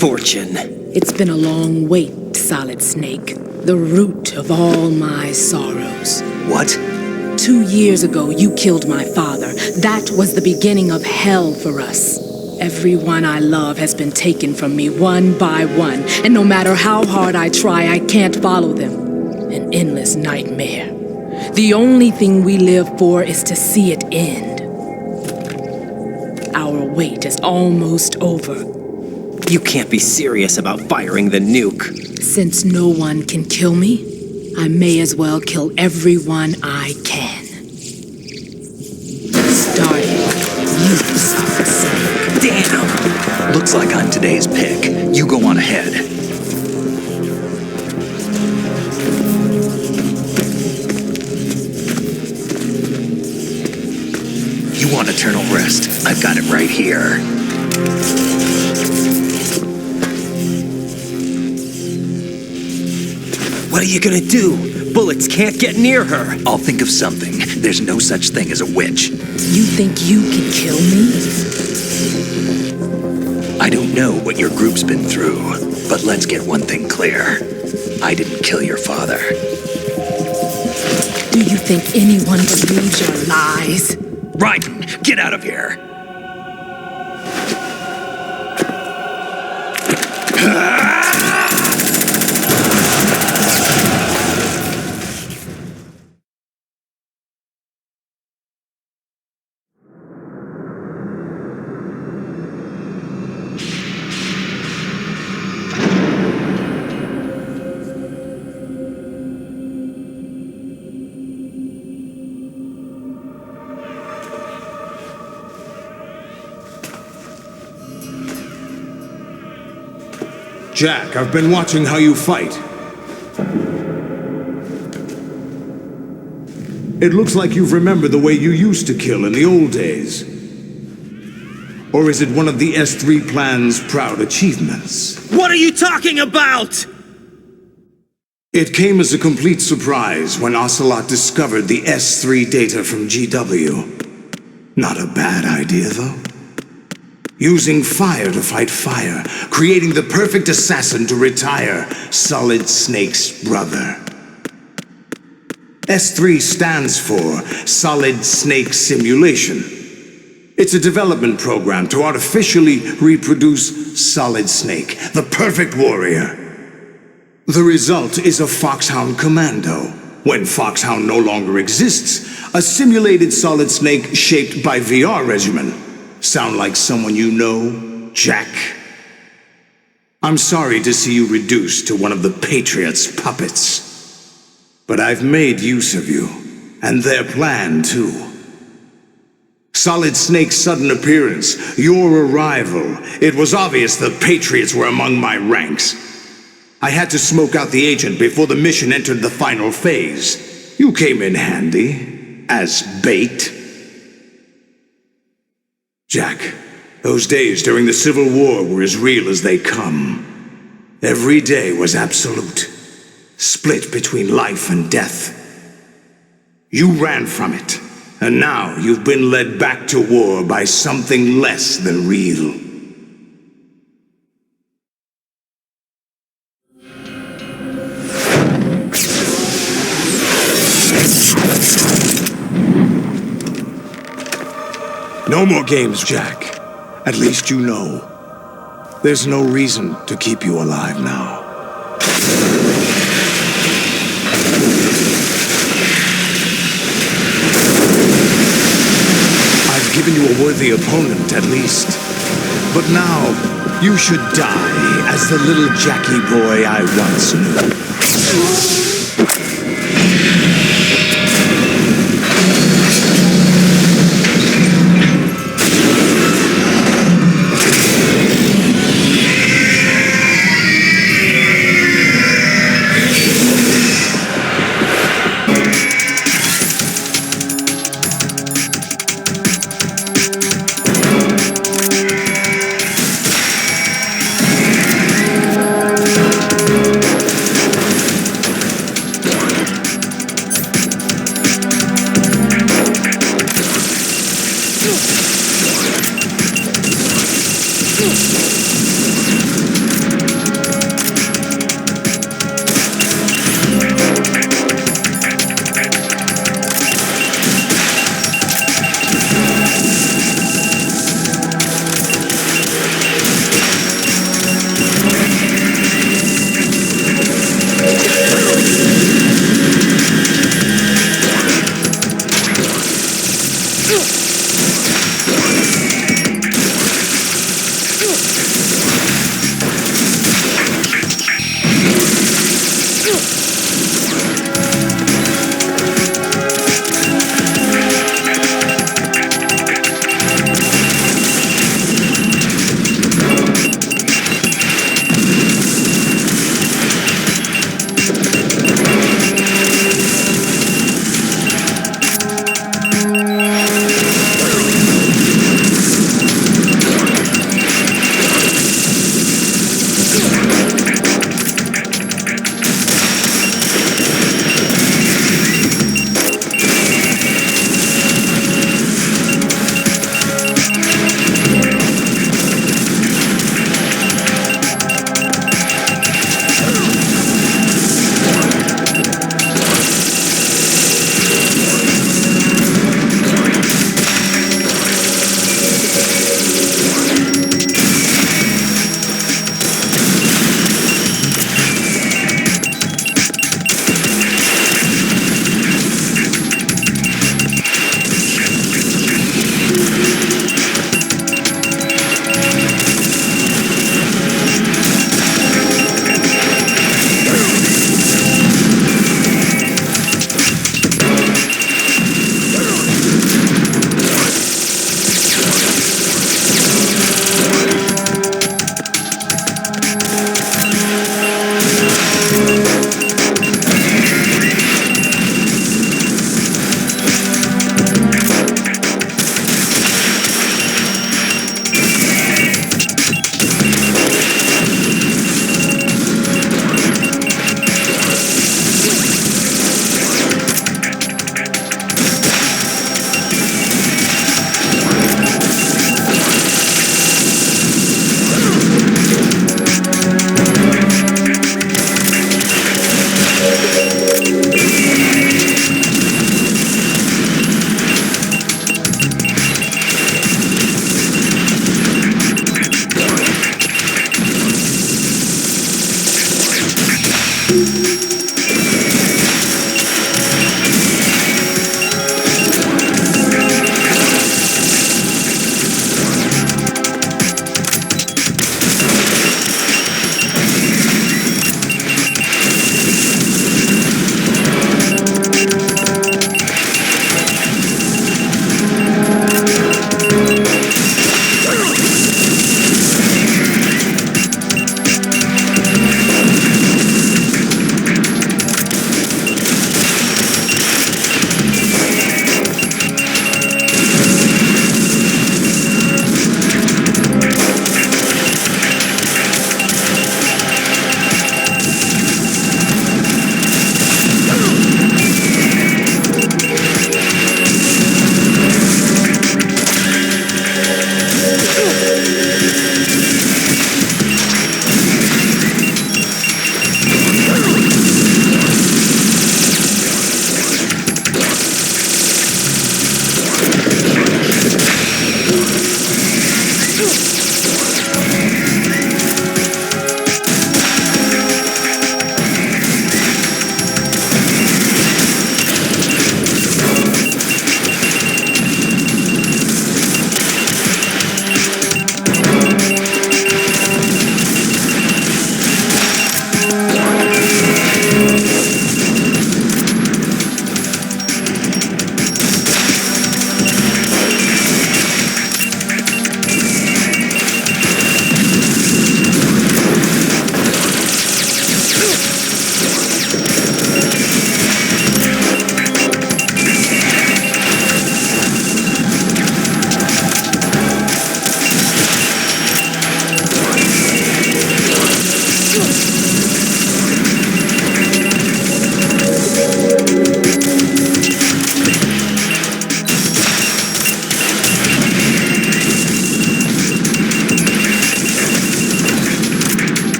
Fortune. It's been a long wait, Solid Snake. The root of all my sorrows. What? 2 years ago, you killed my father. That was the beginning of hell for us. Everyone I love has been taken from me one by one, and no matter how hard I try, I can't follow them. An endless nightmare. The only thing we live for is to see it end. Our wait is almost over. You can't be serious about firing the nuke. Since no one can kill me, I may as well kill everyone I can. Starting you, Solid Snake. Damn! Looks like I'm today's pick. You go on ahead. You want eternal rest? I've got it right here. What are you gonna do? Bullets can't get near her. I'll think of something. There's no such thing as a witch. You think you can kill me? I don't know what your group's been through, but let's get one thing clear. I didn't kill your father. Do you think anyone believes your lies? Raiden, get out of here! Jack, I've been watching how you fight. It looks like you've remembered the way you used to kill in the old days. Or is it one of the S3 plan's proud achievements? What are you talking about? It came as a complete surprise when Ocelot discovered the S3 data from GW. Not a bad idea, though. Using fire to fight fire, creating the perfect assassin to retire Solid Snake's brother. S3 stands for Solid Snake Simulation. It's a development program to artificially reproduce Solid Snake, the perfect warrior. The result is a Foxhound Commando. When Foxhound no longer exists, a simulated Solid Snake shaped by VR regimen. Sound like someone you know, Jack? I'm sorry to see you reduced to one of the Patriots' puppets. But I've made use of you, and their plan, too. Solid Snake's sudden appearance, your arrival, it was obvious the Patriots were among my ranks. I had to smoke out the agent before the mission entered the final phase. You came in handy, as bait. Jack, those days during the Civil War were as real as they come. Every day was absolute, split between life and death. You ran from it, and now you've been led back to war by something less than real. No more games, Jack. At least you know. There's no reason to keep you alive now. I've given you a worthy opponent, at least. But now, you should die as the little Jackie boy I once knew.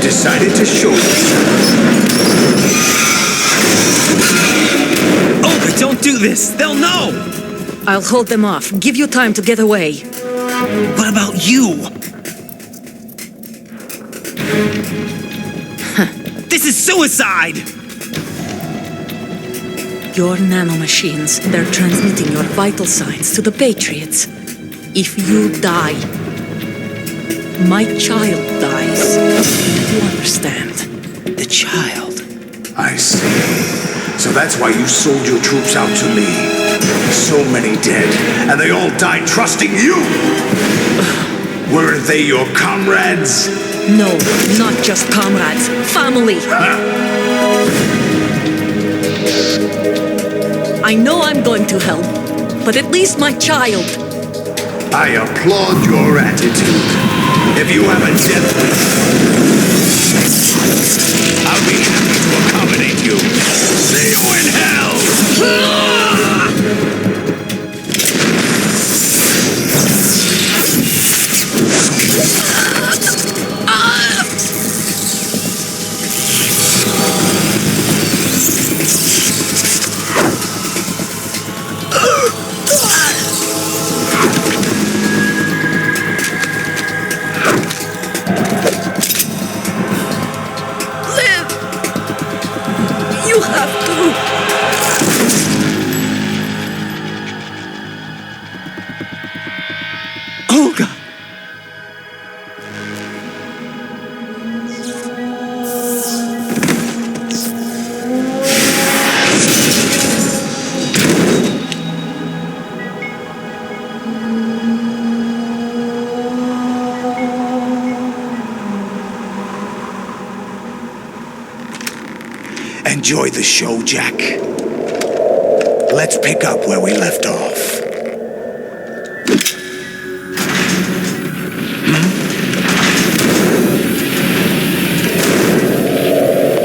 Decided to show yourself. Olga, don't do this! They'll know! I'll hold them off. Give you time to get away. What about you? This is suicide! Your nanomachines, they're transmitting your vital signs to the Patriots. If you die, my child dies. You understand? The child. I see. So that's why you sold your troops out to me. So many dead, and they all died trusting you! Weren't they your comrades? No, not just comrades. Family. I know I'm going to hell, but at least my child. I applaud your attitude. If you have a death wish, I'll be happy to accommodate you. See you in hell! Olga! Enjoy the show, Jack. Let's pick up where we left off.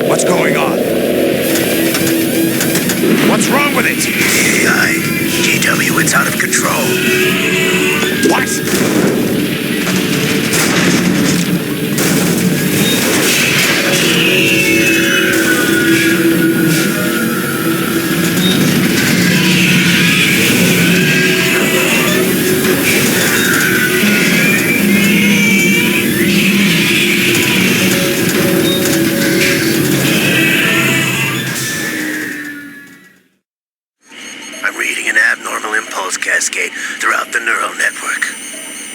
What's going on? What's wrong with it? AI, GW, it's out of control. What? Cascade throughout the neural network.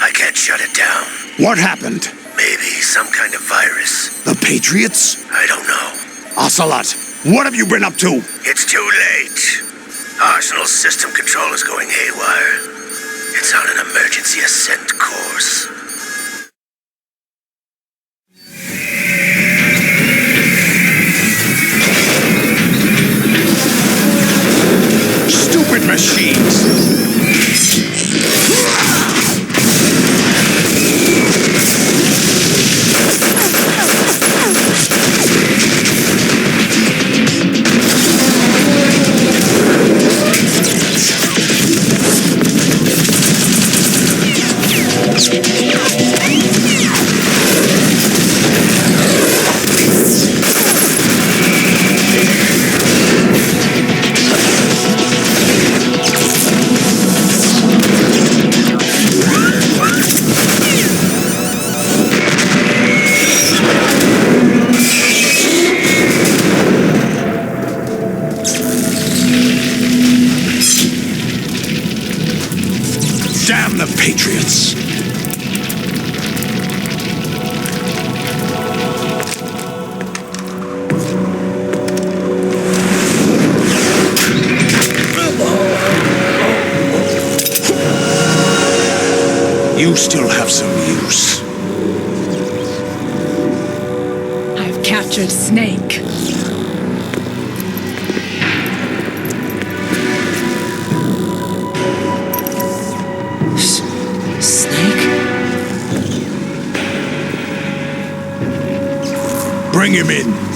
I can't shut it down. What happened? Maybe some kind of virus. The Patriots? I don't know. Ocelot, what have you been up to? It's too late. Arsenal's system control is going haywire. It's on an emergency ascent course. Stupid machines! You still have some use. I've captured Snake. Snake? Bring him in.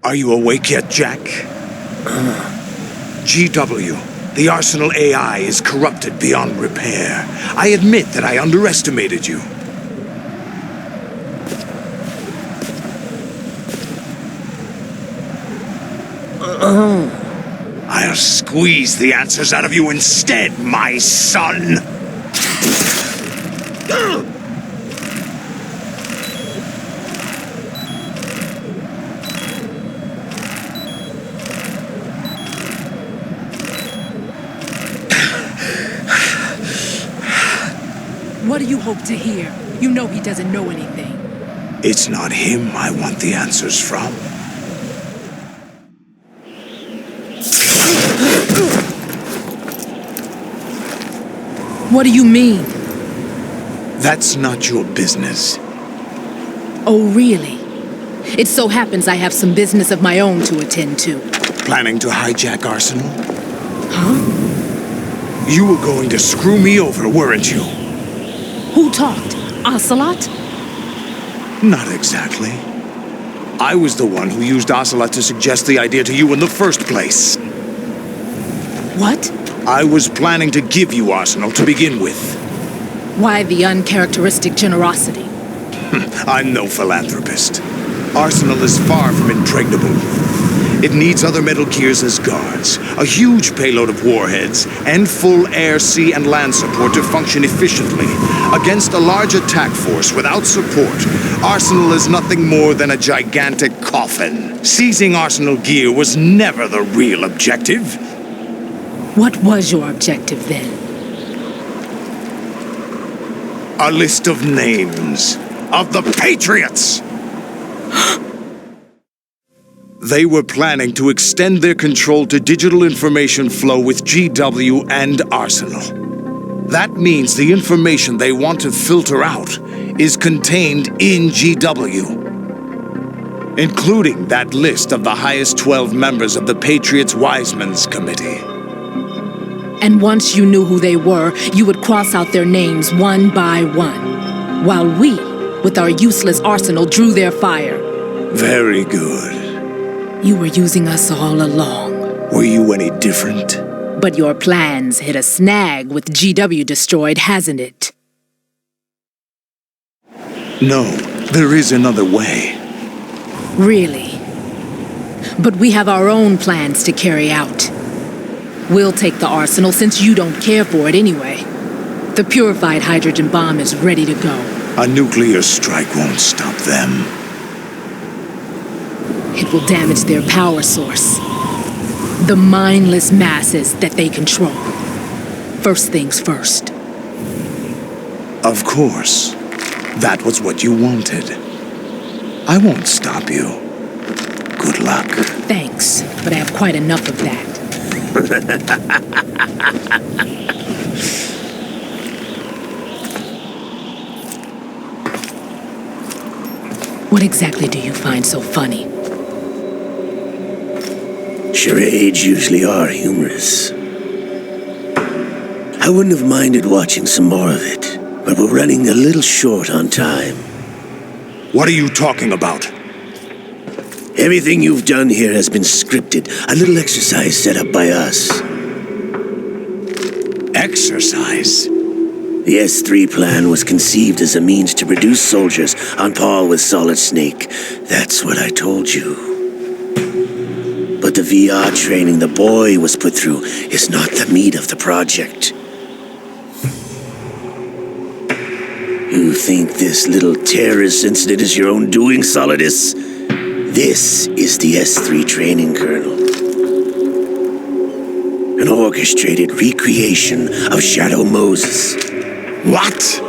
Are you awake yet, Jack? GW, the Arsenal AI is corrupted beyond repair. I admit that I underestimated you. I'll squeeze the answers out of you instead, my son! What do you hope to hear? You know he doesn't know anything. It's not him I want the answers from. What do you mean? That's not your business. Oh, really? It so happens I have some business of my own to attend to. Planning to hijack Arsenal? Huh? You were going to screw me over, weren't you? Who talked? Ocelot? Not exactly. I was the one who used Ocelot to suggest the idea to you in the first place. What? I was planning to give you Arsenal to begin with. Why the uncharacteristic generosity? I'm no philanthropist. Arsenal is far from impregnable. It needs other Metal Gears as guards, a huge payload of warheads, and full air, sea, and land support to function efficiently. Against a large attack force without support, Arsenal is nothing more than a gigantic coffin. Seizing Arsenal gear was never the real objective. What was your objective then? A list of names of the Patriots! They were planning to extend their control to digital information flow with GW and Arsenal. That means the information they want to filter out is contained in GW, including that list of the highest 12 members of the Patriots Wiseman's Committee. And once you knew who they were, you would cross out their names one by one, while we, with our useless arsenal, drew their fire. Very good. You were using us all along. Were you any different? But your plans hit a snag with GW destroyed, hasn't it? No, there is another way. Really? But we have our own plans to carry out. We'll take the arsenal since you don't care for it anyway. The purified hydrogen bomb is ready to go. A nuclear strike won't stop them. It will damage their power source. The mindless masses that they control. First things first. Of course. That was what you wanted. I won't stop you. Good luck. Thanks, but I have quite enough of that. What exactly do you find so funny? Charades usually are humorous. I wouldn't have minded watching some more of it, but we're running a little short on time. What are you talking about? Everything you've done here has been scripted, a little exercise set up by us. Exercise? The S3 plan was conceived as a means to produce soldiers on par with Solid Snake. That's what I told you. But the VR training the boy was put through is not the meat of the project. You think this little terrorist incident is your own doing, Solidus? This is the S3 training kernel. An orchestrated recreation of Shadow Moses. What?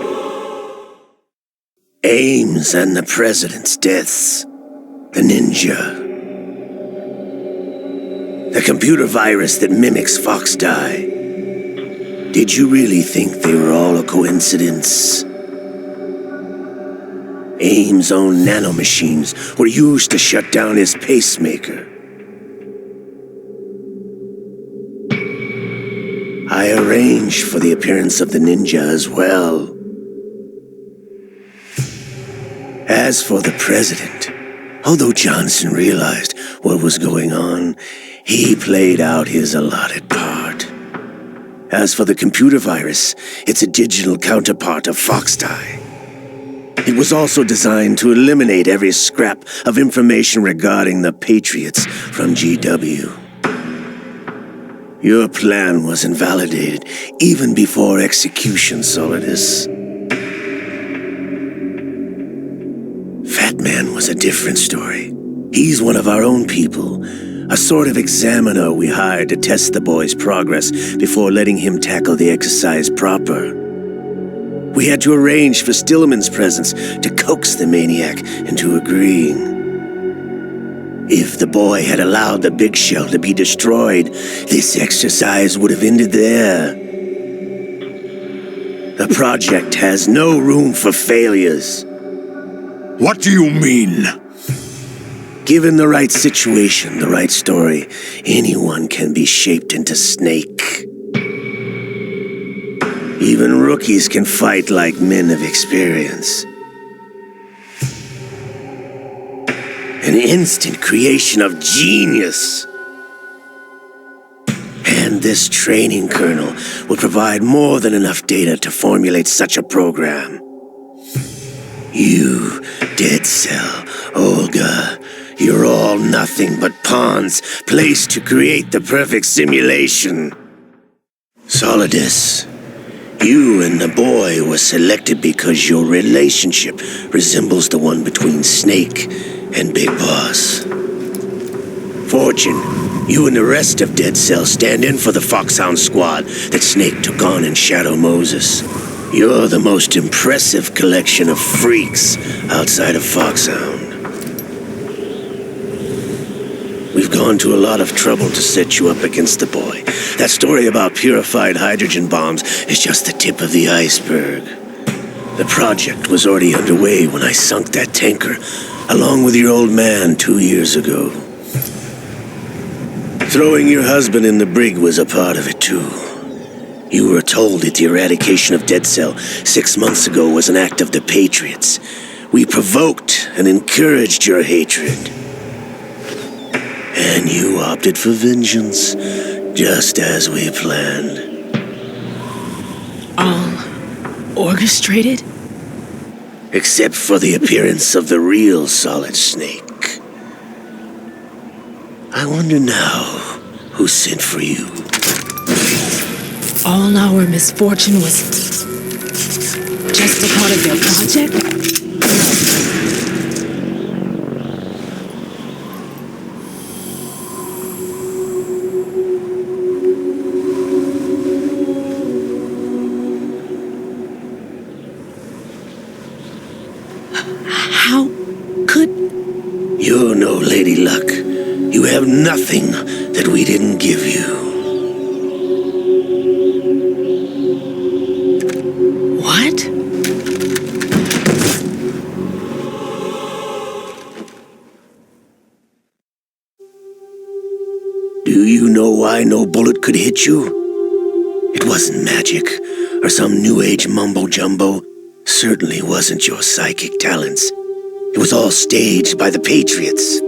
Ames and the President's deaths. The ninja. The computer virus that mimics Fox Die. Did you really think they were all a coincidence? Ames' own nanomachines were used to shut down his pacemaker. I arranged for the appearance of the ninja as well. As for the President, although Johnson realized what was going on, he played out his allotted part. As for the computer virus, it's a digital counterpart of FoxDie. It was also designed to eliminate every scrap of information regarding the Patriots from GW. Your plan was invalidated even before execution, Solidus. Fat Man was a different story. He's one of our own people, a sort of examiner we hired to test the boy's progress before letting him tackle the exercise proper. We had to arrange for Stillman's presence to coax the maniac into agreeing. If the boy had allowed the big shell to be destroyed, this exercise would have ended there. The project has no room for failures. What do you mean? Given the right situation, the right story, anyone can be shaped into Snake. Even rookies can fight like men of experience. An instant creation of genius. And this training kernel will provide more than enough data to formulate such a program. You, Dead Cell, Olga, you're all nothing but pawns placed to create the perfect simulation. Solidus, you and the boy were selected because your relationship resembles the one between Snake and Big Boss. Fortune, you and the rest of Dead Cell stand in for the Foxhound squad that Snake took on in Shadow Moses. You're the most impressive collection of freaks outside of Foxhound. We've gone to a lot of trouble to set you up against the boy. That story about purified hydrogen bombs is just the tip of the iceberg. The project was already underway when I sunk that tanker, along with your old man 2 years ago. Throwing your husband in the brig was a part of it too. You were told that the eradication of Dead Cell 6 months ago was an act of the Patriots. We provoked and encouraged your hatred. And you opted for vengeance, just as we planned. All orchestrated? Except for the appearance of the real Solid Snake. I wonder now who sent for you. All our misfortune was just a part of their project? How could... You're no Lady Luck. You have nothing that we didn't give you. What? Do you know why no bullet could hit you? It wasn't magic, or some new age mumbo-jumbo. Certainly wasn't your psychic talents. It was all staged by the Patriots.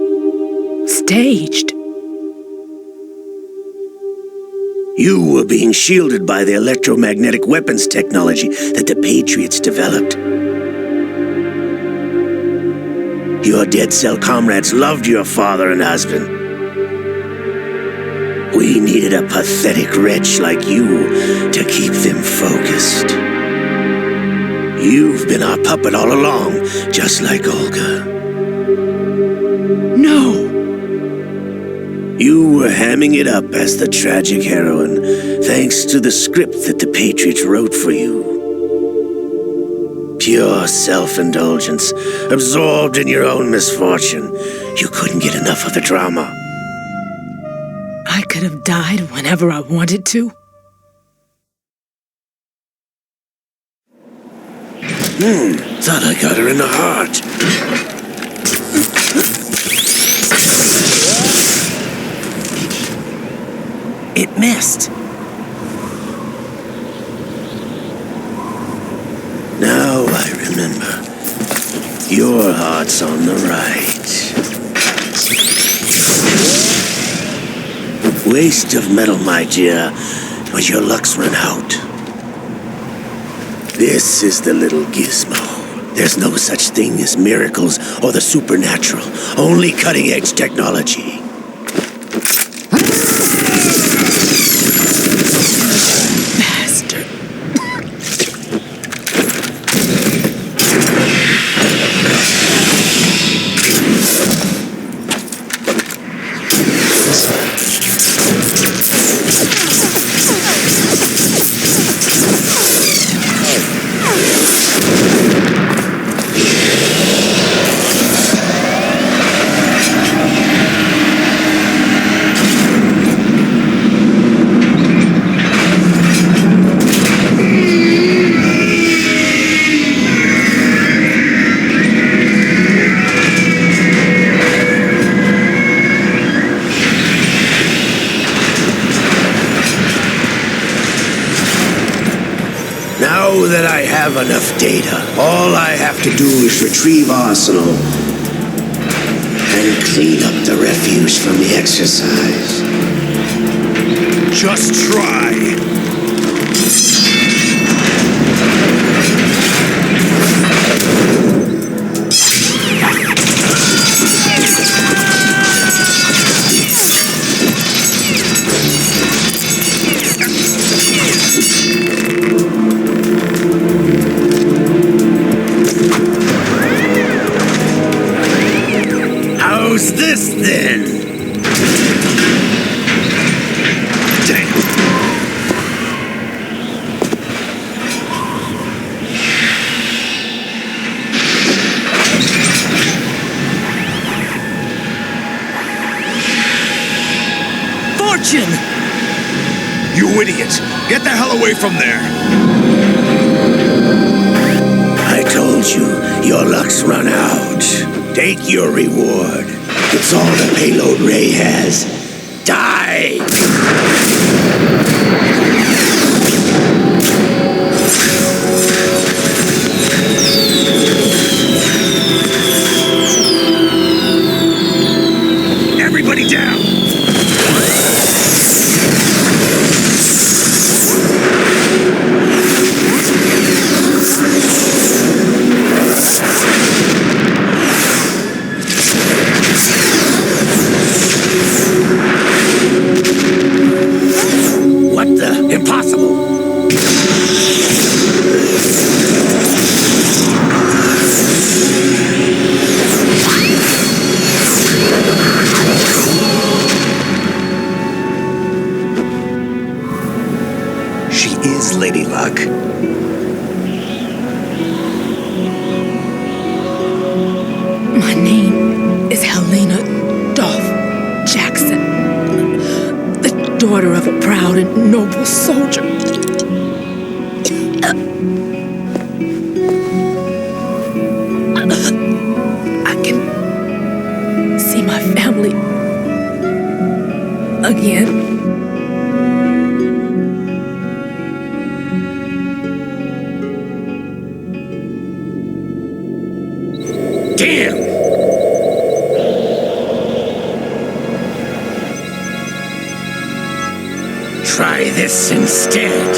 Staged? You were being shielded by the electromagnetic weapons technology that the Patriots developed. Your Dead Cell comrades loved your father and husband. We needed a pathetic wretch like you to keep them focused. You've been our puppet all along, just like Olga. No! You were hamming it up as the tragic heroine, thanks to the script that the Patriots wrote for you. Pure self-indulgence, absorbed in your own misfortune. You couldn't get enough of the drama. I could have died whenever I wanted to. Thought I got her in the heart. It missed. Now I remember. Your heart's on the right. Waste of metal, my dear, when your luck's run out. This is the little gizmo. There's no such thing as miracles or the supernatural, only cutting-edge technology. Bastard. Now that I have enough data, all I have to do is retrieve Arsenal and clean up the refuse from the exercise. Just try. How's this then? Damn. Fortune! You idiot! Get the hell away from there! I told you, your luck's run out. Take your reward. It's all the payload Ray has. Die! Everybody down! What the? Impossible! She is Lady Luck. My name is Helena Dolph Jackson, the daughter of a proud and noble soldier. I can see my family again. Damn! Try this instead.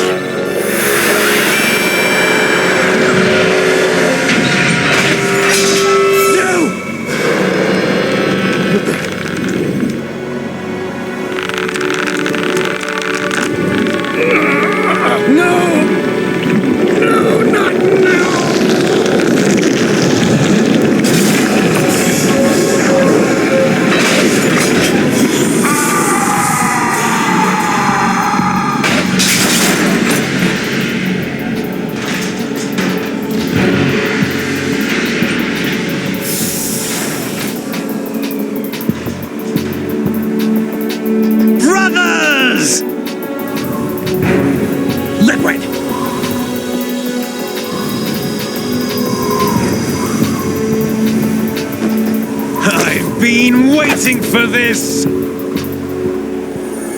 been waiting for this!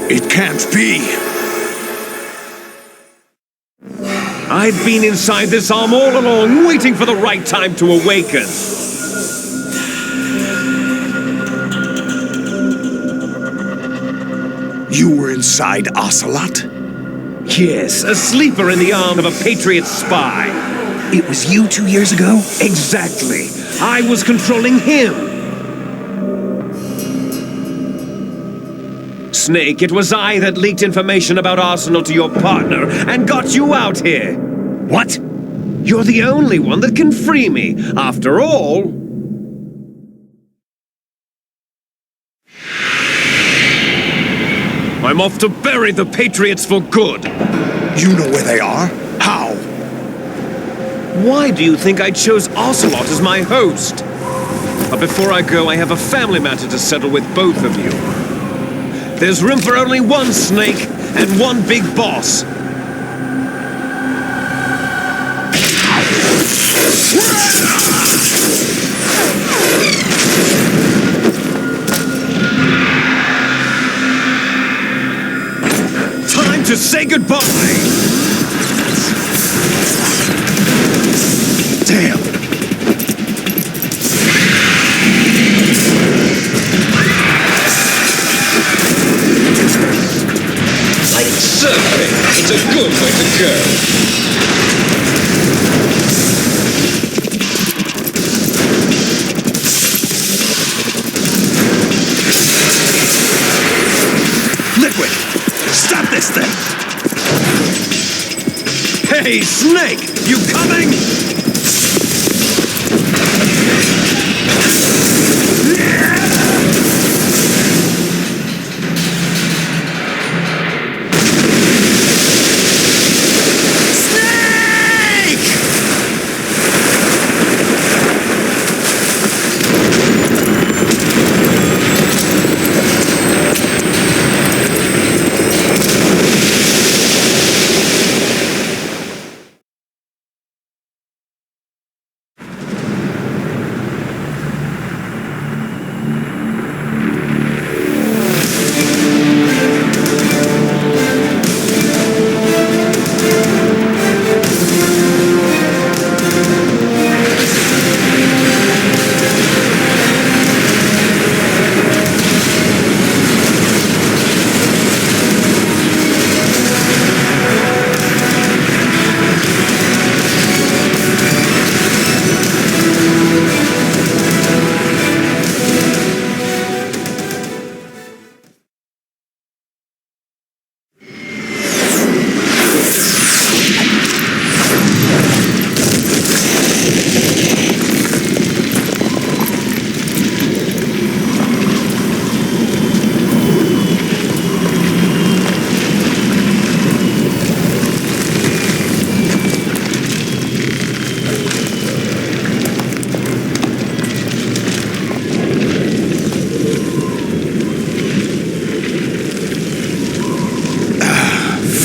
It can't be. I've been inside this arm all along, waiting for the right time to awaken. You were inside Ocelot? Yes, a sleeper in the arm of a Patriot spy. It was you 2 years ago? Exactly. I was controlling him. Snake, it was I that leaked information about Arsenal to your partner and got you out here. What? You're the only one that can free me. After all... I'm off to bury the Patriots for good. You know where they are? How? Why do you think I chose Ocelot as my host? But before I go, I have a family matter to settle with both of you. There's room for only one Snake and one big boss. Time to say goodbye! Damn. Like surfing, it's a good way to go. Liquid! Stop this thing! Hey, Snake! You coming?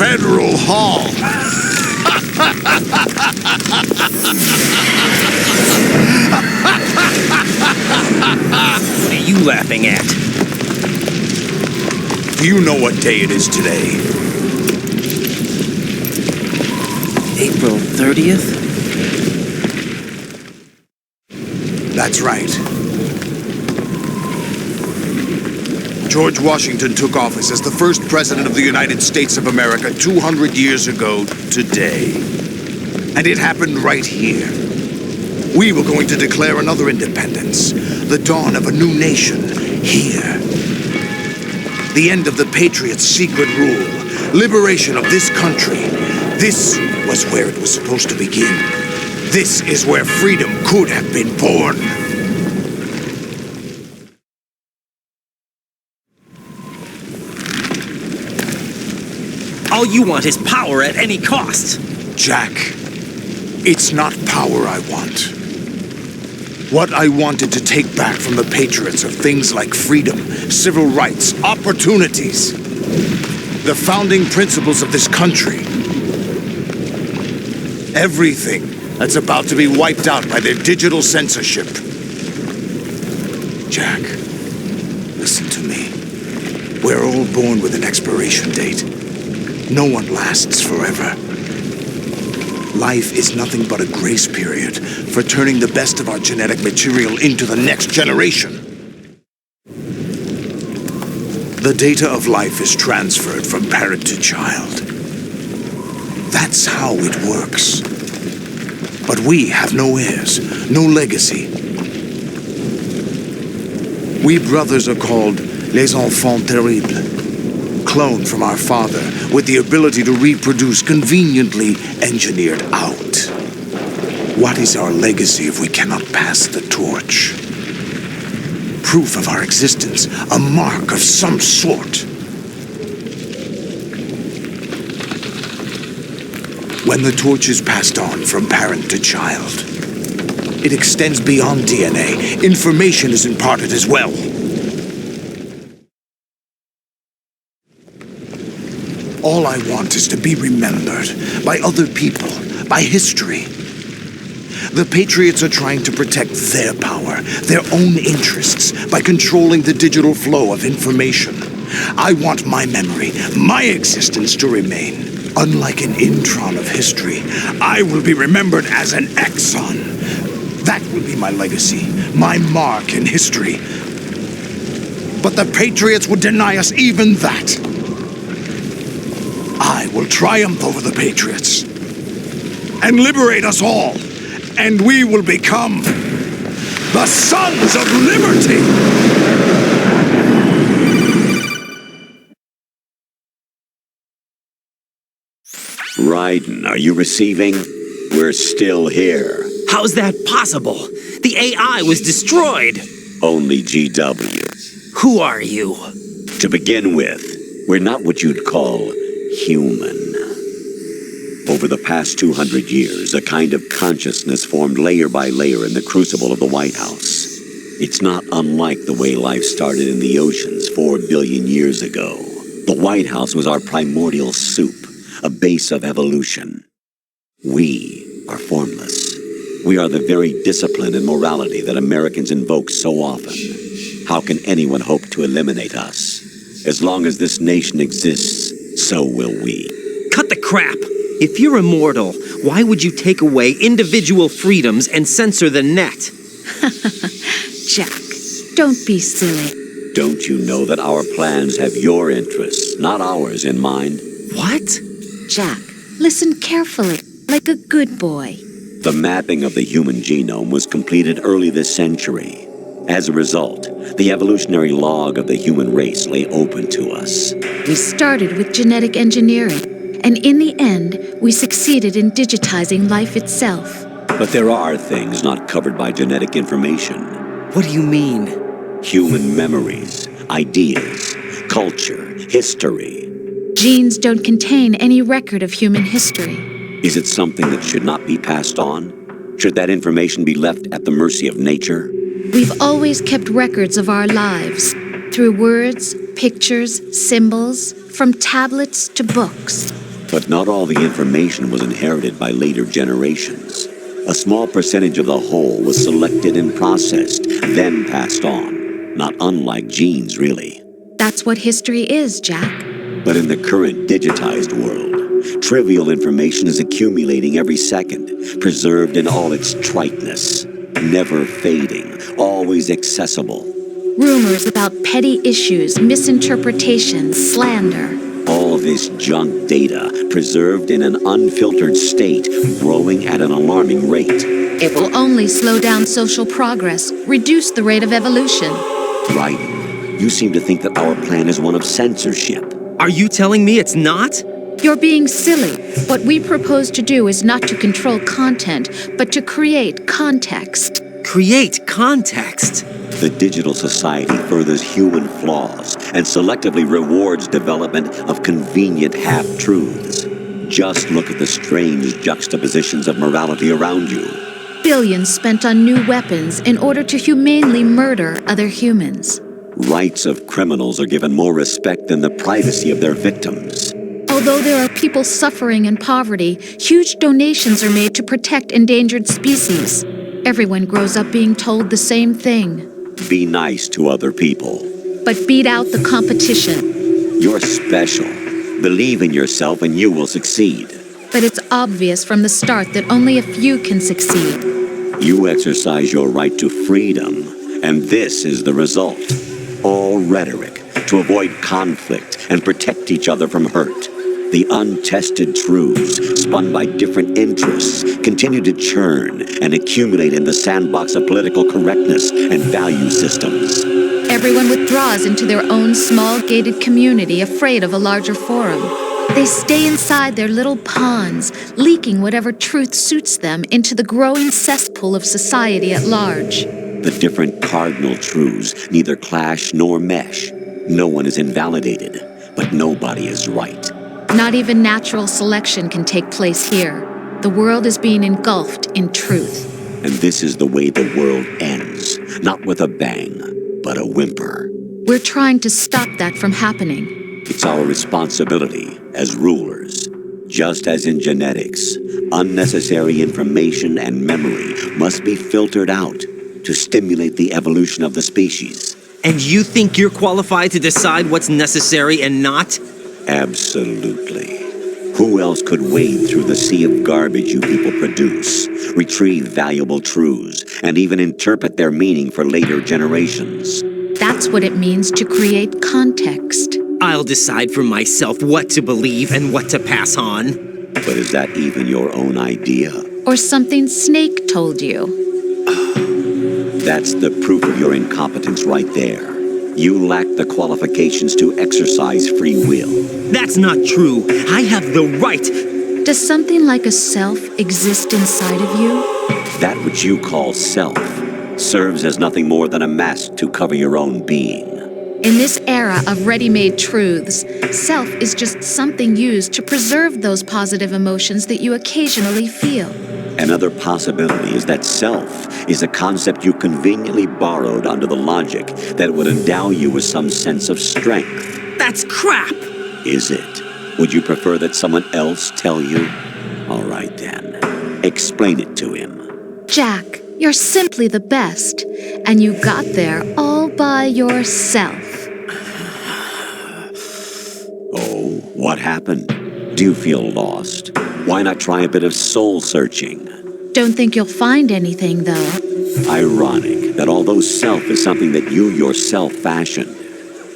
Federal Hall. What are you laughing at? Do you know what day it is today? April 30th? That's right. George Washington took office as the first president of the United States of America 200 years ago today. And it happened right here. We were going to declare another independence, the dawn of a new nation, here. The end of the Patriots' secret rule, liberation of this country. This was where it was supposed to begin. This is where freedom could have been born. All you want is power at any cost. Jack, it's not power I want. What I wanted to take back from the Patriots are things like freedom, civil rights, opportunities. The founding principles of this country. Everything that's about to be wiped out by their digital censorship. Jack, Listen to me. We're all born with an expiration date. No one lasts forever. Life is nothing but a grace period for turning the best of our genetic material into the next generation. The data of life is transferred from parent to child. That's how it works. But we have no heirs, no legacy. We brothers are called les enfants terribles, cloned from our father with the ability to reproduce conveniently engineered out. What is our legacy if we cannot pass the torch? Proof of our existence, a mark of some sort. When the torch is passed on from parent to child, it extends beyond DNA. Information is imparted as well. All I want is to be remembered by other people, by history. The Patriots are trying to protect their power, their own interests, by controlling the digital flow of information. I want my memory, my existence to remain. Unlike an intron of history, I will be remembered as an exon. That will be my legacy, my mark in history. But the Patriots would deny us even that. I will triumph over the Patriots and liberate us all, and we will become the Sons of Liberty! Raiden, are you receiving? We're still here. How's that possible? The AI was destroyed. Only GW. Who are you? To begin with, we're not what you'd call human. Over the past 200 years, a kind of consciousness formed layer by layer in the crucible of the White House. It's not unlike the way life started in the oceans 4 billion years ago. The White House was our primordial soup, a base of evolution. We are formless. We are the very discipline and morality that Americans invoke so often. How can anyone hope to eliminate us? As long as this nation exists, so will we. Cut the crap! If you're immortal, why would you take away individual freedoms and censor the net? Jack, don't be silly. Don't you know that our plans have your interests, not ours, in mind? What? Jack, listen carefully, like a good boy. The mapping of the human genome was completed early this century. As a result, the evolutionary log of the human race lay open to us. We started with genetic engineering, and in the end, we succeeded in digitizing life itself. But there are things not covered by genetic information. What do you mean? Human memories, ideas, culture, history. Genes don't contain any record of human history. Is it something that should not be passed on? Should that information be left at the mercy of nature? We've always kept records of our lives, through words, pictures, symbols, from tablets to books. But not all the information was inherited by later generations. A small percentage of the whole was selected and processed, then passed on. Not unlike genes, really. That's what history is, Jack. But in the current digitized world, trivial information is accumulating every second, preserved in all its triteness, never fading, always accessible. Rumors about petty issues, misinterpretations, slander. All this junk data, preserved in an unfiltered state, growing at an alarming rate. It will only slow down social progress, reduce the rate of evolution. Right. You seem to think that our plan is one of censorship. Are you telling me it's not? You're being silly. What we propose to do is not to control content, but to create context. Create context? The digital society furthers human flaws and selectively rewards development of convenient half-truths. Just look at the strange juxtapositions of morality around you. Billions spent on new weapons in order to humanely murder other humans. Rights of criminals are given more respect than the privacy of their victims. Although there are people suffering in poverty, huge donations are made to protect endangered species. Everyone grows up being told the same thing. Be nice to other people. but beat out the competition. You're special. Believe in yourself and you will succeed. But it's obvious from the start that only a few can succeed. You exercise your right to freedom, and this is the result. All rhetoric to avoid conflict and protect each other from hurt. The untested truths, spun by different interests, continue to churn and accumulate in the sandbox of political correctness and value systems. Everyone withdraws into their own small gated community, afraid of a larger forum. They stay inside their little ponds, leaking whatever truth suits them into the growing cesspool of society at large. The different cardinal truths neither clash nor mesh. No one is invalidated, but nobody is right. Not even natural selection can take place here. The world is being engulfed in truth. And this is the way the world ends, not with a bang, but a whimper. We're trying to stop that from happening. It's our responsibility as rulers. Just as in genetics, unnecessary information and memory must be filtered out to stimulate the evolution of the species. And you think you're qualified to decide what's necessary and not? Absolutely. Who else could wade through the sea of garbage you people produce, retrieve valuable truths, and even interpret their meaning for later generations? That's what it means to create context. I'll decide for myself what to believe and what to pass on. But is that even your own idea? Or something Snake told you? That's the proof of your incompetence right there. You lack the qualifications to exercise free will. That's not true. I have the right. Does something like a self exist inside of you? That which you call self serves as nothing more than a mask to cover your own being. In this era of ready-made truths, self is just something used to preserve those positive emotions that you occasionally feel. Another possibility is that self is a concept you conveniently borrowed under the logic that would endow you with some sense of strength. That's crap! Is it? Would you prefer that someone else tell you? All right then. Explain it to him. Jack, you're simply the best, and you got there all by yourself. Oh, what happened? Do you feel lost? Why not try a bit of soul searching? Don't think you'll find anything, though. Ironic that although self is something that you yourself fashioned,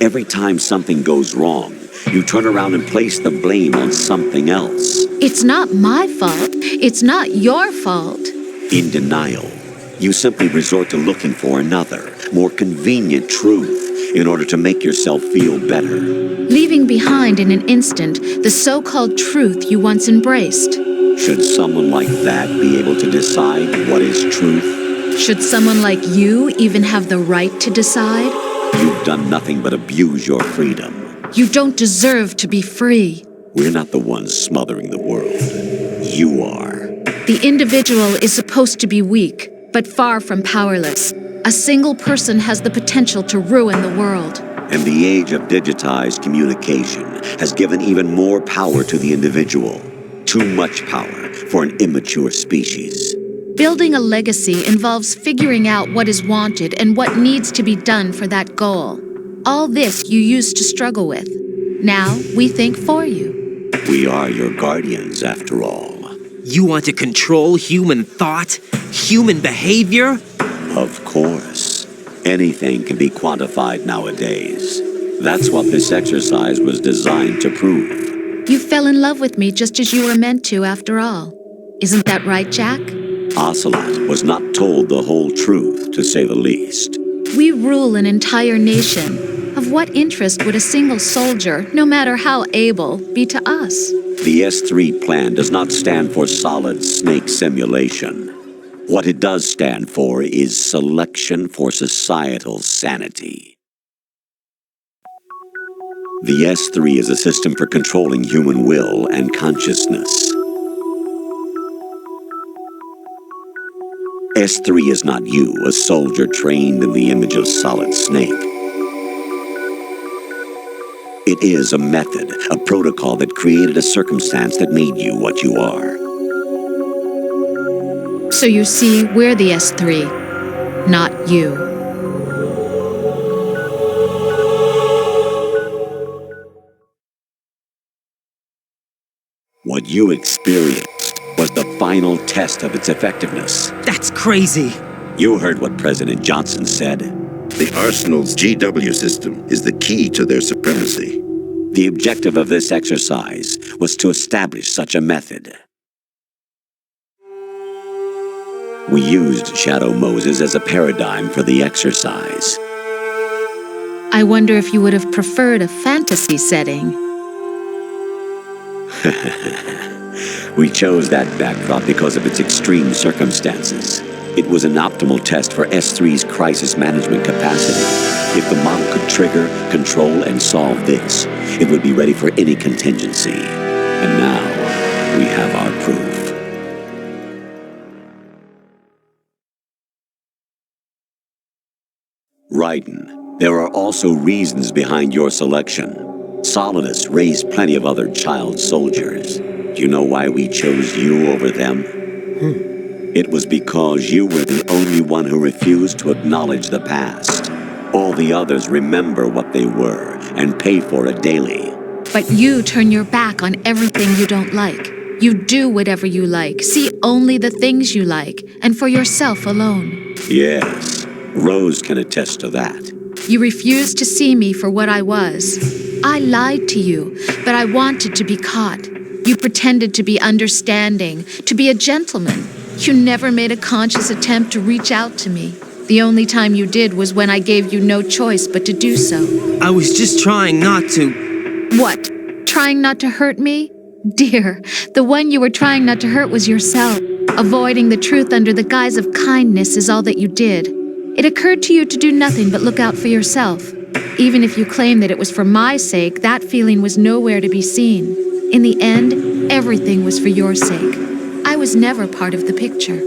every time something goes wrong, you turn around and place the blame on something else. It's not my fault. It's not your fault. In denial, you simply resort to looking for another, more convenient truth in order to make yourself feel better. Leaving behind in an instant the so-called truth you once embraced. Should someone like that be able to decide what is truth? Should someone like you even have the right to decide? You've done nothing but abuse your freedom. You don't deserve to be free. We're not the ones smothering the world. You are. The individual is supposed to be weak, but far from powerless. A single person has the potential to ruin the world. And the age of digitized communication has given even more power to the individual. Too much power for an immature species. Building a legacy involves figuring out what is wanted and what needs to be done for that goal. All this you used to struggle with. Now we think for you. We are your guardians, after all. You want to control human thought? Human behavior? Of course. Anything can be quantified nowadays. That's what this exercise was designed to prove. You fell in love with me just as you were meant to, after all. Isn't that right, Jack? Ocelot was not told the whole truth, to say the least. We rule an entire nation. Of what interest would a single soldier, no matter how able, be to us? The S3 plan does not stand for solid snake simulation. What it does stand for is selection for societal sanity. The S3 is a system for controlling human will and consciousness. S3 is not you, a soldier trained in the image of Solid Snake. It is a method, a protocol that created a circumstance that made you what you are. So you see, we're the S3, not you. What you experienced was the final test of its effectiveness. That's crazy. You heard what President Johnson said. The Arsenal's GW system is the key to their supremacy. The objective of this exercise was to establish such a method. We used Shadow Moses as a paradigm for the exercise. I wonder if you would have preferred a fantasy setting. We chose that backdrop because of its extreme circumstances. It was an optimal test for S3's crisis management capacity. If the model could trigger, control, and solve this, it would be ready for any contingency. And now, we have our proof. Raiden, there are also reasons behind your selection. Solidus raised plenty of other child soldiers. Do you know why we chose you over them? It was because you were the only one who refused to acknowledge the past. All the others remember what they were and pay for it daily. But you turn your back on everything you don't like. You do whatever you like, see only the things you like, and for yourself alone. Yes, Rose can attest to that. You refused to see me for what I was. I lied to you, but I wanted to be caught. You pretended to be understanding, to be a gentleman. You never made a conscious attempt to reach out to me. The only time you did was when I gave you no choice but to do so. I was just trying not to... What? Trying not to hurt me? Dear, the one you were trying not to hurt was yourself. Avoiding the truth under the guise of kindness is all that you did. It occurred to you to do nothing but look out for yourself. Even if you claim that it was for my sake, that feeling was nowhere to be seen. In the end, everything was for your sake. I was never part of the picture.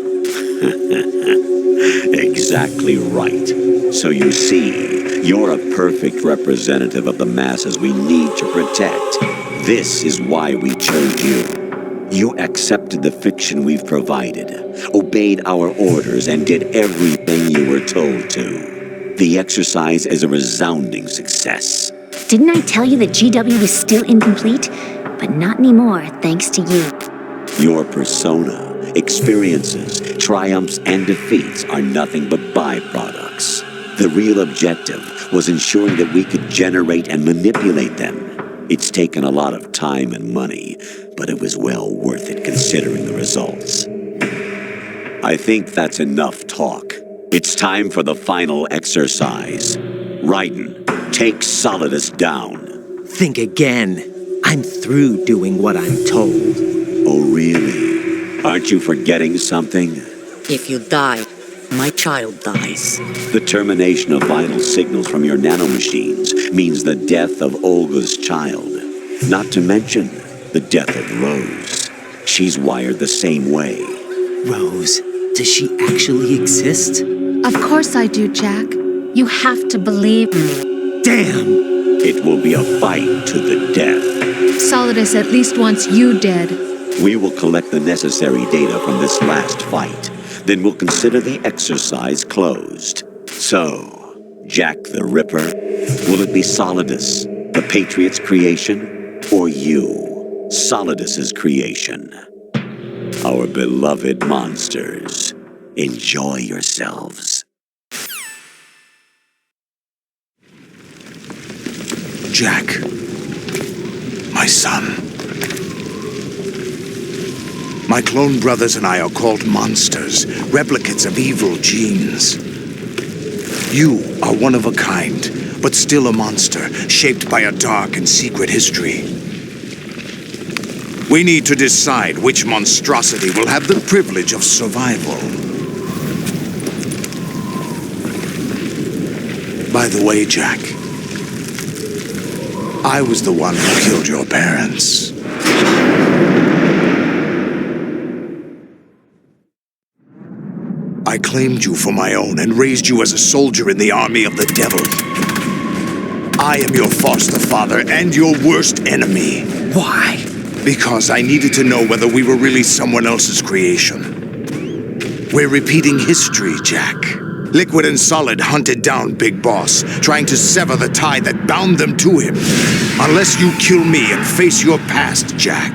Exactly right. So you see, you're a perfect representative of the masses we need to protect. This is why we chose you. You accepted the fiction we've provided, obeyed our orders, and did everything you were told to. The exercise is a resounding success. Didn't I tell you that GW was still incomplete? But not anymore, thanks to you. Your persona, experiences, triumphs, and defeats are nothing but byproducts. The real objective was ensuring that we could generate and manipulate them. It's taken a lot of time and money, but it was well worth it considering the results. I think that's enough talk. It's time for the final exercise. Raiden, take Solidus down. Think again. I'm through doing what I'm told. Oh, really? Aren't you forgetting something? If you die, my child dies. The termination of vital signals from your nanomachines means the death of Olga's child. Not to mention the death of Rose. She's wired the same way. Rose, does she actually exist? Of course I do, Jack. You have to believe me. Damn! It will be a fight to the death. Solidus at least wants you dead. We will collect the necessary data from this last fight. Then we'll consider the exercise closed. So, Jack the Ripper, will it be Solidus, the Patriots' creation, or you, Solidus's creation? Our beloved monsters, enjoy yourselves. Jack, my son. My clone brothers and I are called monsters, replicates of evil genes. You are one of a kind, but still a monster, shaped by a dark and secret history. We need to decide which monstrosity will have the privilege of survival. By the way, Jack, I was the one who killed your parents. I claimed you for my own and raised you as a soldier in the army of the devil. I am your foster father and your worst enemy. Why? Because I needed to know whether we were really someone else's creation. We're repeating history, Jack. Liquid and Solid hunted down Big Boss, trying to sever the tie that bound them to him. Unless you kill me and face your past, Jack,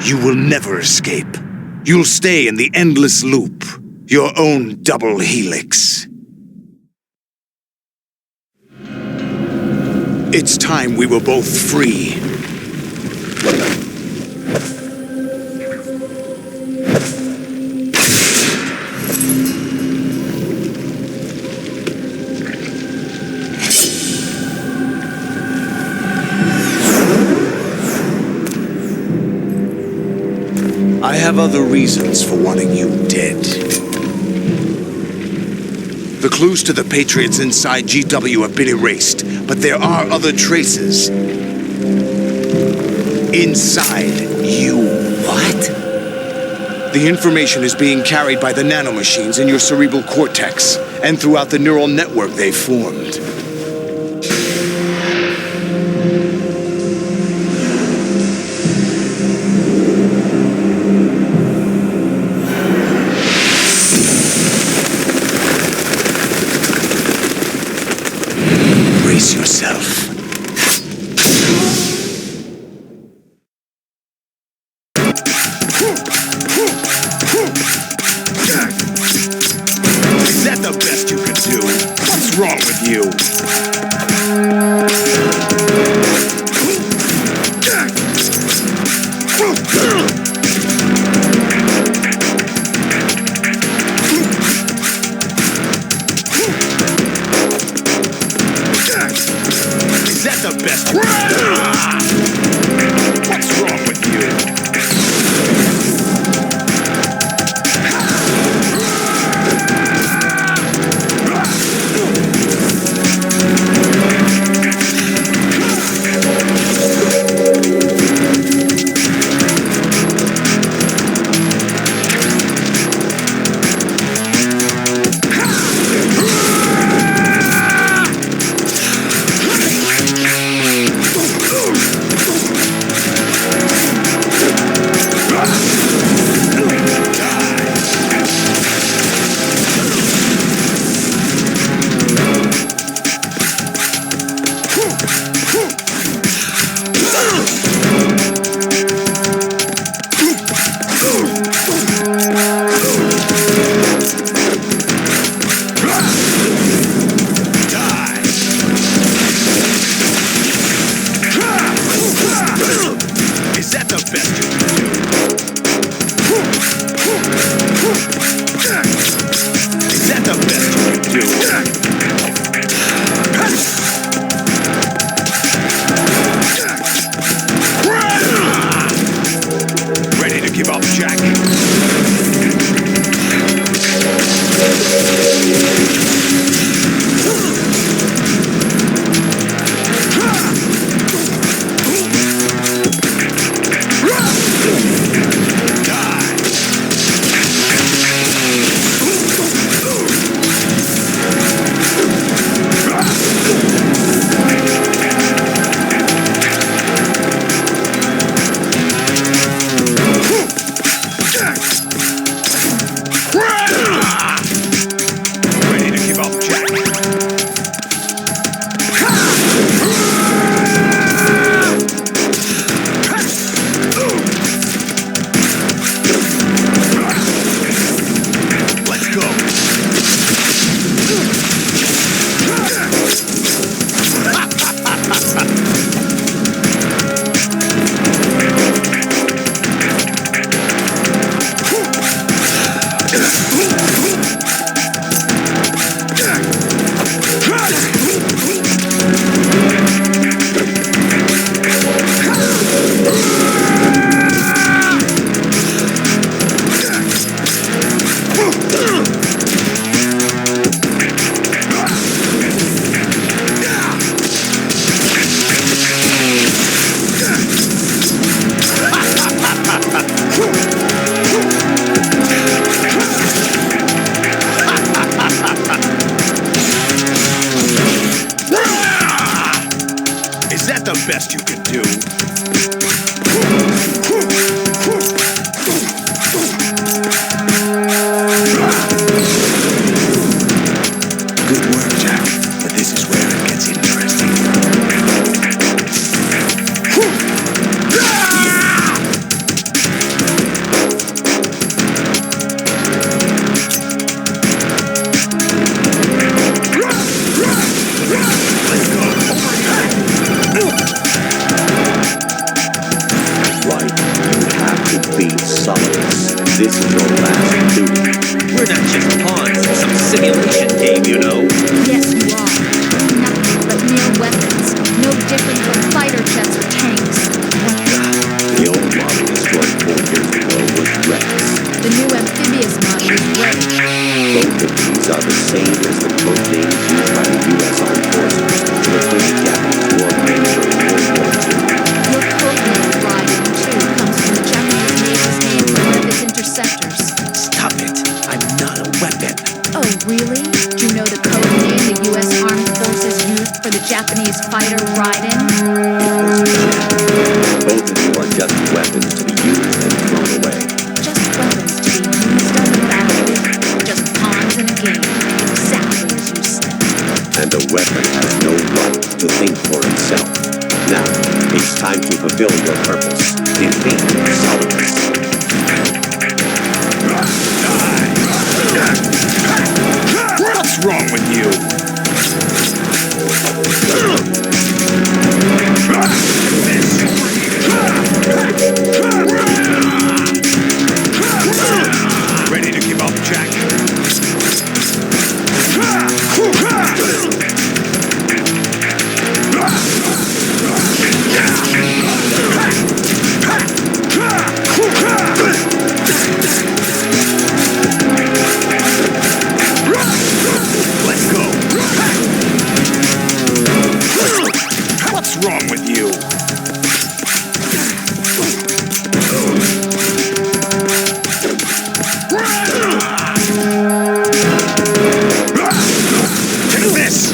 You will never escape. You'll stay in the endless loop, your own double helix. It's time we were both free. I have other reasons for wanting you dead. The clues to the Patriots inside GW have been erased, but there are other traces. Inside you. What? The information is being carried by the nanomachines in your cerebral cortex, and throughout the neural network they've formed. Brace yourself. Is that the best you could do? What's wrong with you? Is that the best? What's wrong with you? best you can do. Good work, Jack. But this is where it gets interesting. Japanese fighter Raiden? Both of you are just weapons to be used and thrown away. Just weapons to be used on the battlefield. Just pawns in a game, exactly as you said. And the weapon has no right to think for itself. Now, it's time to fulfill your purpose. Defeat Solidus. What's wrong with you? Ready to give up, Jack? Let's go. What's wrong with you? Take this!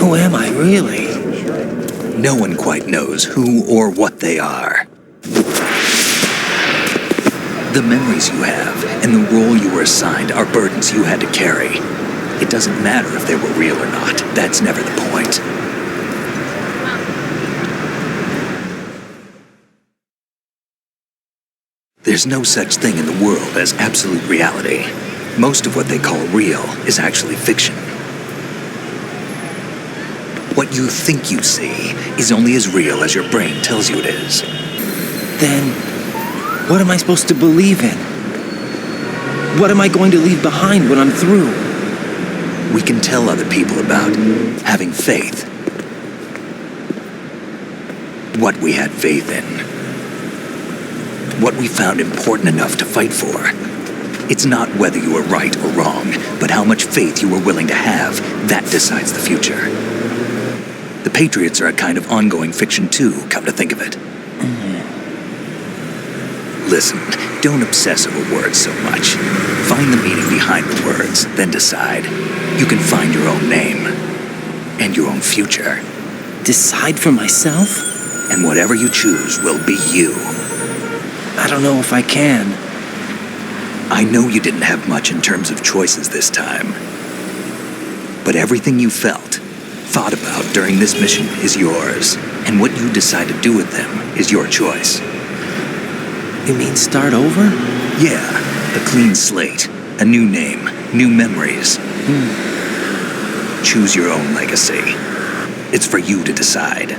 Who am I, really? No one quite knows who or what they are. The memories you have and the role you were assigned are burdens you had to carry. It doesn't matter if they were real or not. That's never the point. There's no such thing in the world as absolute reality. Most of what they call real is actually fiction. What you think you see is only as real as your brain tells you it is. Then, what am I supposed to believe in? What am I going to leave behind when I'm through? we can tell other people about having faith. What we had faith in. What we found important enough to fight for. It's not whether you were right or wrong, but how much faith you were willing to have. That decides the future. The Patriots are a kind of ongoing fiction too, come to think of it. Listen, don't obsess over words so much. Find the meaning behind the words, then decide. You can find your own name. And your own future. Decide for myself? And whatever you choose will be you. I don't know if I can. I know you didn't have much in terms of choices this time. But everything you felt, thought about during this mission is yours. And what you decide to do with them is your choice. You mean start over? Yeah, a clean slate, a new name, new memories. Choose your own legacy. It's for you to decide.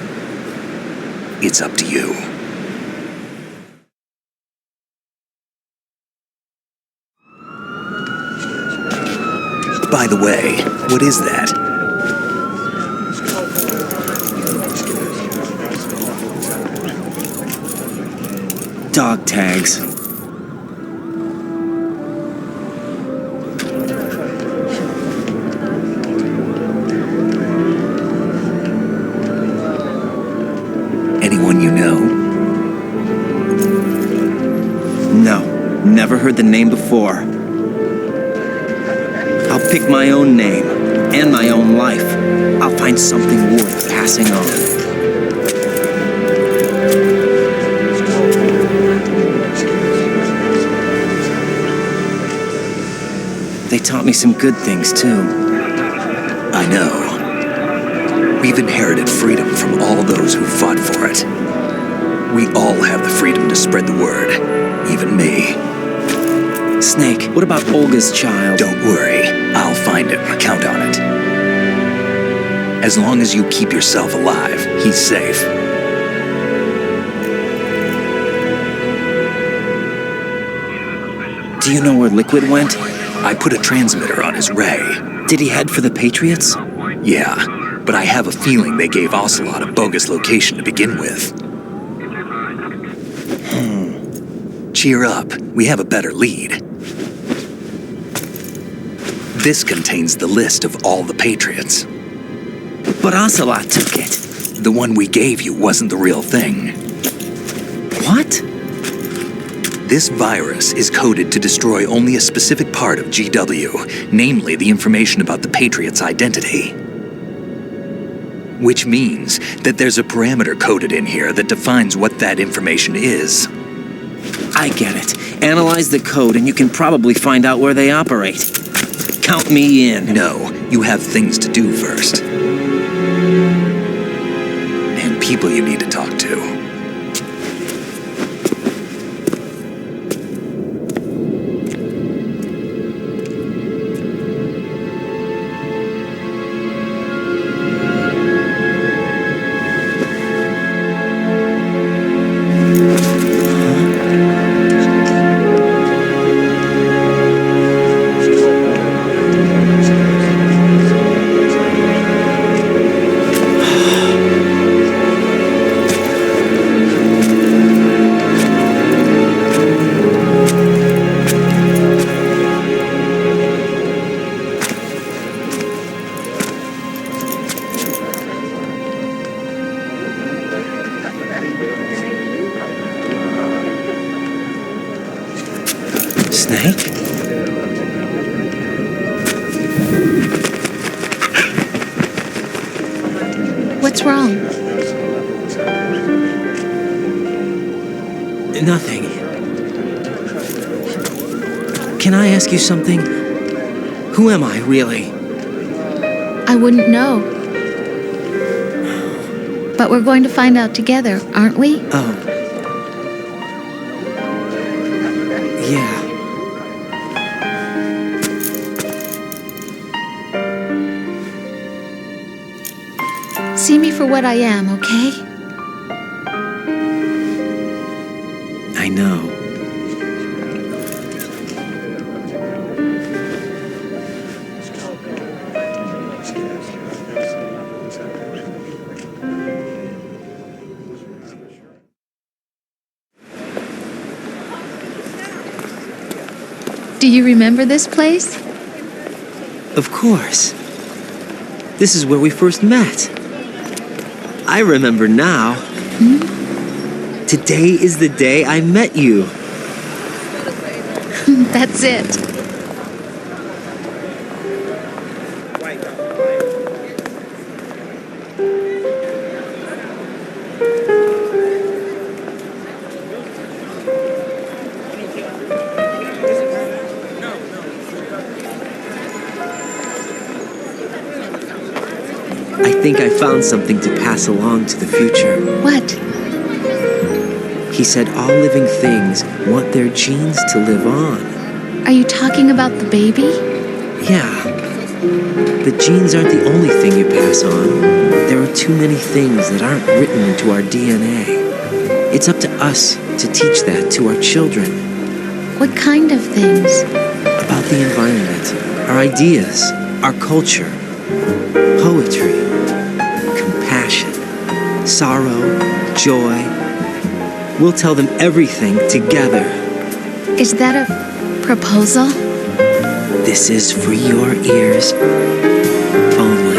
It's up to you. By the way, what is that? Dog tags. Anyone you know? No, never heard the name before. I'll pick my own name and my own life. I'll find something worth passing on. They taught me some good things, too. I know. We've inherited freedom from all those who fought for it. We all have the freedom to spread the word, even me. Snake, what about Olga's child? Don't worry, I'll find him. Count on it. As long as you keep yourself alive, he's safe. Do you know where Liquid went? I put a transmitter on his ray. Did he head for the Patriots? Yeah, but I have a feeling they gave Ocelot a bogus location to begin with. Cheer up, we have a better lead. This contains the list of all the Patriots. But Ocelot took it. The one we gave you wasn't the real thing. What? This virus is coded to destroy only a specific part of GW, namely the information about the Patriots' identity. Which means that there's a parameter coded in here that defines what that information is. I get it. Analyze the code and you can probably find out where they operate. Count me in. No, you have things to do first. And people you need to talk to. Snake? What's wrong? Nothing. Can I ask you something? Who am I, really? I wouldn't know. But we're going to find out together, aren't we? Oh. Yeah. See me for what I am, okay? I know. Do you remember this place? Of course. This is where we first met. I remember now. Today is the day I met you. That's it. I think I found something to pass along to the future. What? He said all living things want their genes to live on. Are you talking about the baby? Yeah. The genes aren't the only thing you pass on. There are too many things that aren't written into our DNA. It's up to us to teach that to our children. What kind of things? About the environment, our ideas, our culture, poetry, compassion, sorrow, joy. We'll tell them everything together. Is that a proposal? This is for your ears only.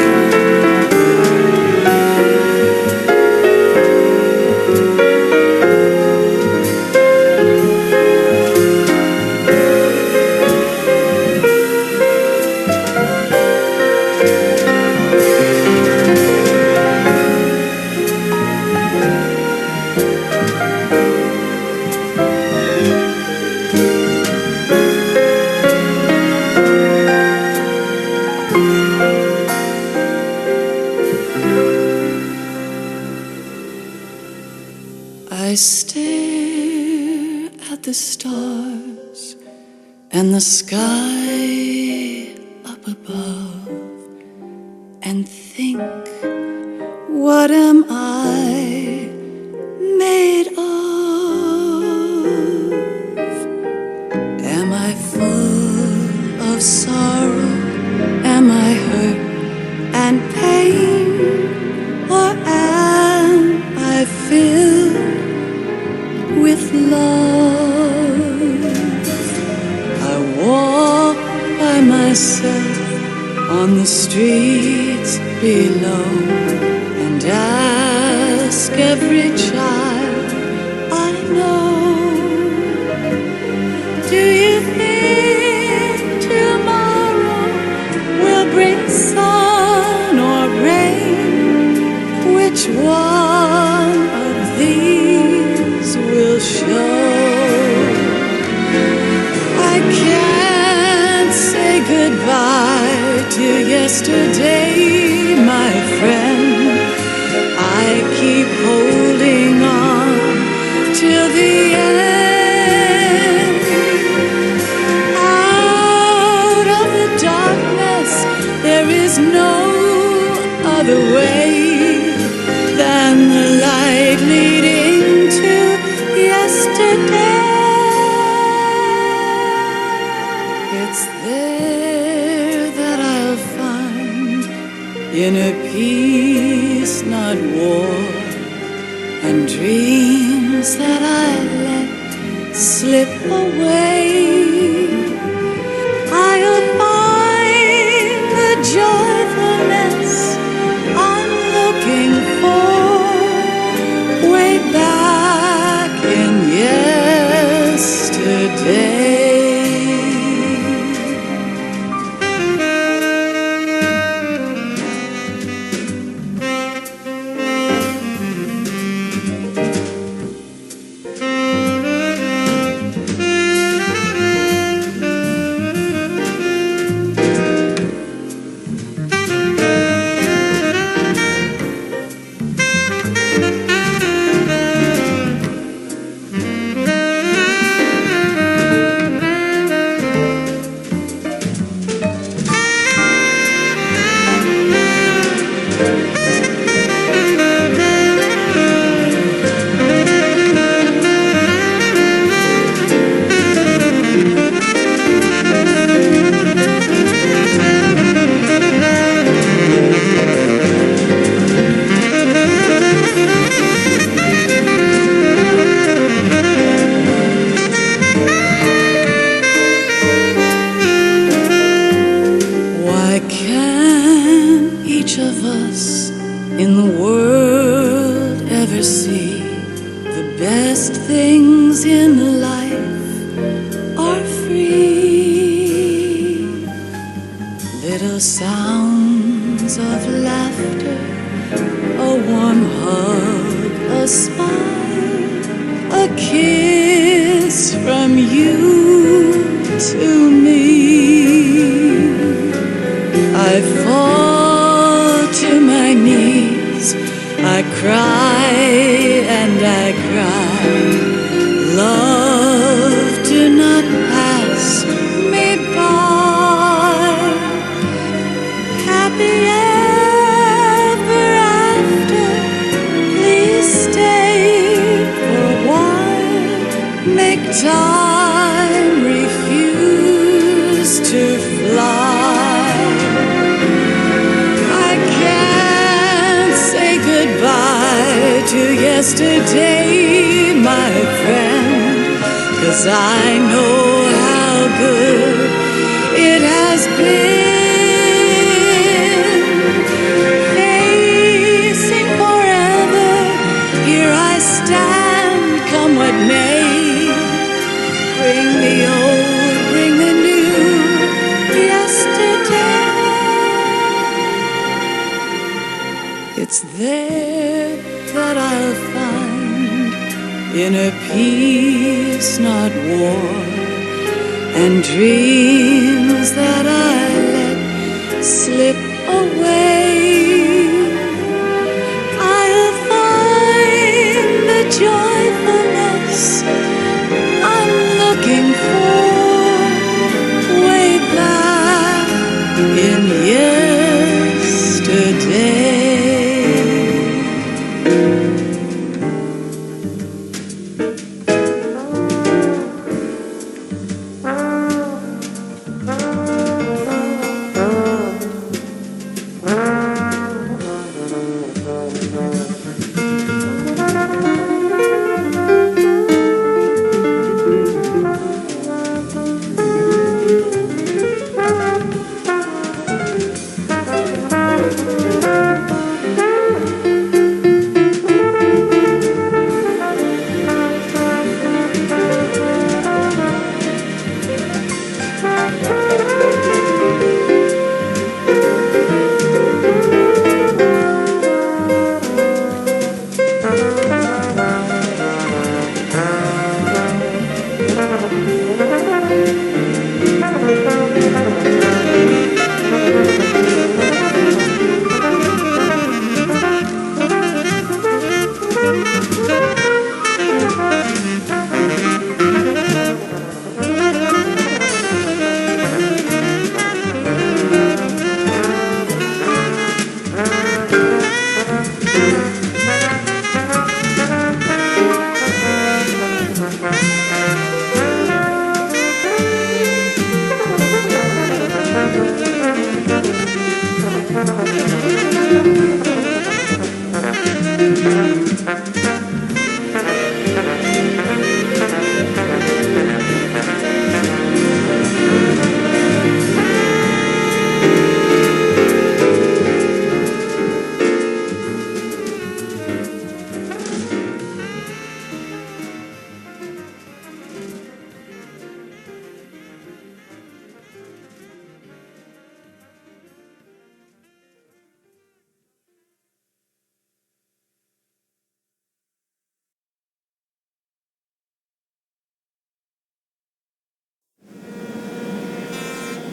I stare at the stars and the sky up above and think, what am I made of? Am I full of sorrow? Am I hurt and pain? Or am I filled with love? I walk by myself on the streets below and ask every child I know, do you think tomorrow will bring sun or rain? Which one of these will show? I can't say goodbye to yesterday, my friend. I keep holding on till the end. Out of the darkness, there is no other way than the light leading to yesterday. It's there that I'll find inner peace, not war, and dreams that I let slip away. I'll find the joyfulness I'm looking for way back in yesterday. little sounds of laughter, a warm hug, a smile, a kiss from you to me. I fall to my knees, I cry and I cry. Love, do not pass me by. Happy ever after, please stay for a while. Make time refuse to fly. I can't say goodbye to yesterday, my friend, 'cause I know how good it has been. Facing forever, here I stand, come what may. Bring the old, bring the new, yesterday. It's there that I'll find inner peace, not war, and dreams that I let slip away. I'll find the joyfulness I'm looking for way back in yesterday.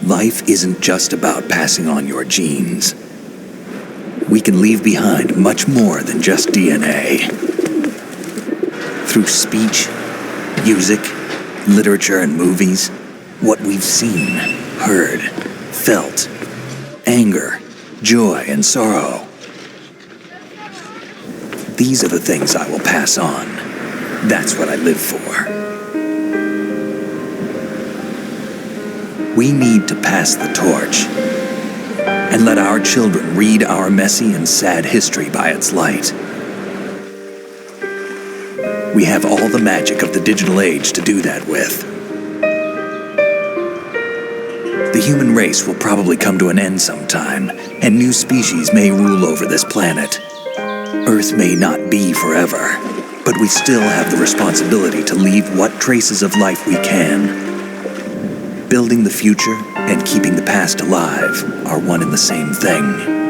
Life isn't just about passing on your genes. We can leave behind much more than just DNA. Through speech, music, literature, and movies, what we've seen, heard, felt, anger, joy, and sorrow. These are the things I will pass on. That's what I live for. We need to pass the torch and let our children read our messy and sad history by its light. We have all the magic of the digital age to do that with. The human race will probably come to an end sometime, and new species may rule over this planet. Earth may not be forever, but we still have the responsibility to leave what traces of life we can. Building the future and keeping the past alive are one and the same thing.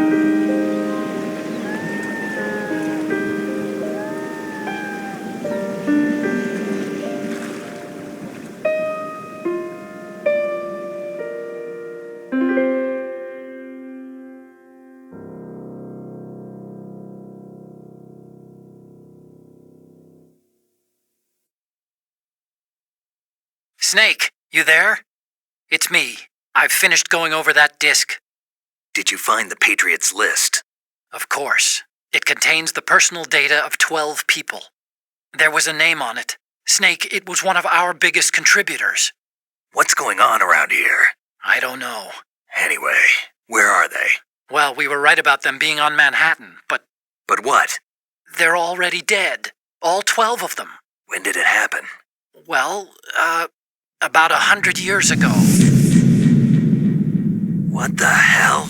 Snake, you there? It's me. I've finished going over that disk. Did you find the Patriots list? Of course. It contains the personal data of 12 people. There was a name on it. Snake, it was one of our biggest contributors. What's going on around here? I don't know. Anyway, where are they? Well, we were right about them being on Manhattan, but... But what? They're already dead. All 12 of them. When did it happen? Well, about 100 years ago. What the hell?